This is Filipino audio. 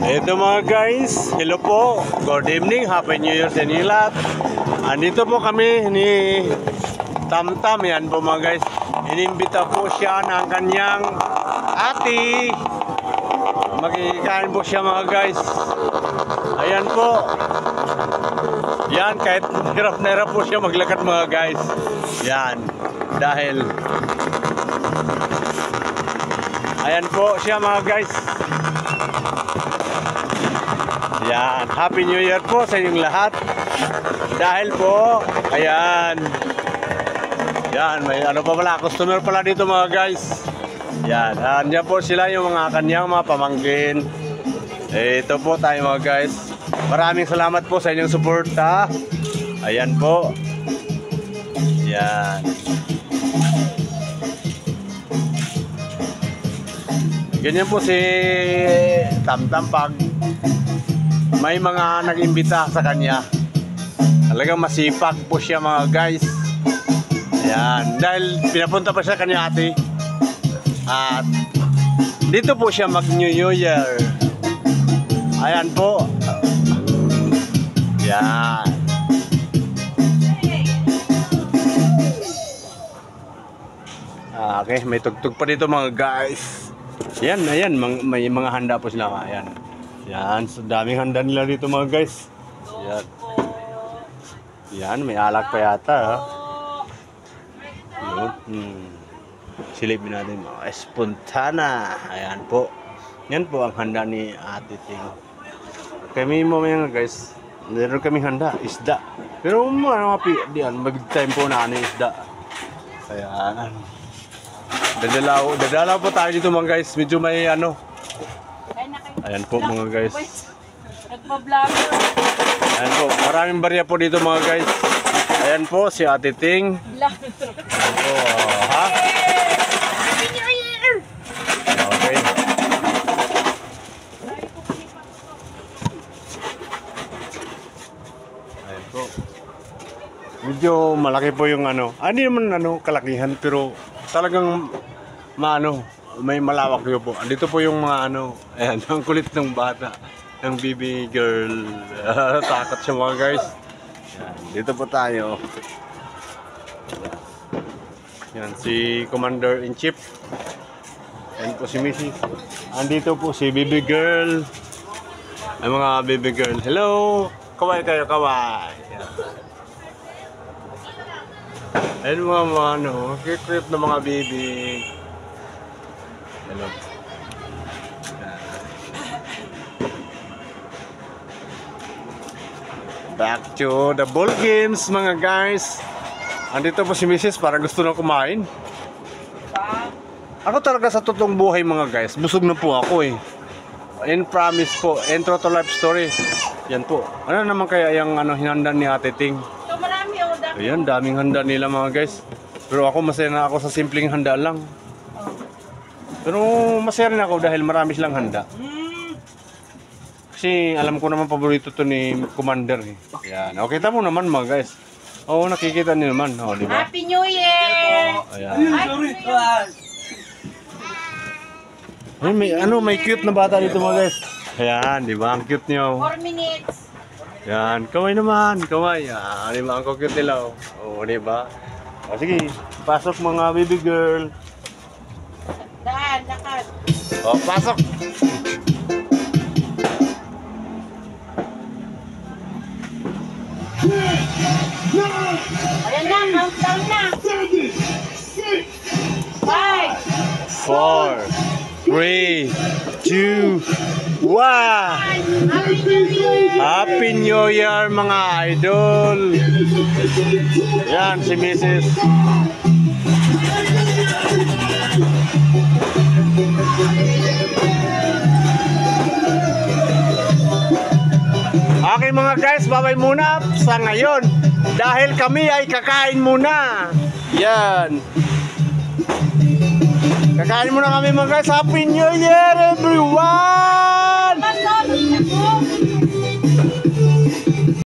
Ito mga guys, hello po, good evening, happy new year sa inyo lahat. Andito po kami ni Tamtam, yan po mga guys. Inimbita po siya ng kanyang ate. Magkikain po siya mga guys. Ayan po. Yan, kahit hirap na hirap po siya maglakad mga guys. Yan, dahil ayan po siya mga guys. Yan, happy new year po sa inyong lahat. Dahil po, ayan. Yan, may ano pa pala, customer pala dito mga guys. Yan, andyan po sila yung mga kanyang mga pamangkin. Ito po tayo mga guys. Maraming salamat po sa inyong suporta. Ayan po. Yan. Ganyan po si Tamtam pag may mga nag-imbita sa kanya. Talagang masipag po siya mga guys. Ayan, dahil pinapunta pa siya kanya ate. At dito po siya mag New Year. Ayan po. Yan. Okay, may tugtog pa dito mga guys. Yan, ayan, may mga handa po sila. Ayan. Yan, so daming handa nila dito mga guys. Yan. Yan, may alak pa yata. Silipin natin mga espontana. Ayan po. Yan po ang handa ni Ate Ting. Kami mo mga guys, meron kami handa, isda. Pero ano diyan, mag time po na ano isda. Ayan. Dadalaw po tayo dito mga guys. Medyo may ano. Ayan po mga guys. Nagpa-vlogger. Ayan po, maraming barya po dito mga guys. Ayan po si Ate Ting. Ha? Okay. Ayan po. Medyo malaki po yung ano. Hindi naman ano kalakihan pero talagang may malawak yun po. Andito po yung mga ano, ayan, ang kulit ng bata, ng baby girl. Takot siya mga guys. Yan, dito po tayo. Yan, si Commander-in-Chief. Yan po si Mrs. Andito po si baby girl. Ay mga baby girl. Hello! Kaway kayo, kaway. Ayan mga ano, cute na mga baby. Hello. Back to the ball games mga guys. Andito po si Mrs. para gusto na kumain. Ako talaga sa totoong buhay mga guys, busog na po ako eh. In promise po, intro to life story. Yan po. Ano naman kaya yung ano hinanda ni Ate Ting? So marami o dami. Ayan, daming handa nila mga guys. Pero ako masaya na ako sa simpleng handa lang. Pero masaya rin ako dahil marami silang handa. Kasi alam ko naman paborito to ni Commander eh. Ayan. Okay, tamo naman mga guys. Oo, nakikita niyo naman. O, di ba? Happy New Year! Ayan. Ay, may cute na bata dito mga guys. Ayan, di ba? Ang cute niyo. 4 minutes. Ayan, kaway naman. Kaway. Ayan, di ba? Ang cute nila. O, di ba? O, sige. Pasok mga baby girl. Daan, lakad. O, pasok. Ayan na, countdown na. 5, 4, 3, 2, 1. Happy New Year! Happy New Year mga idol. Yan si Mrs. Okay mga guys, bye-bye muna sa ngayon. Dahil kami ay kakain muna. Yan. Kakain muna kami mga guys. Happy New Year everyone!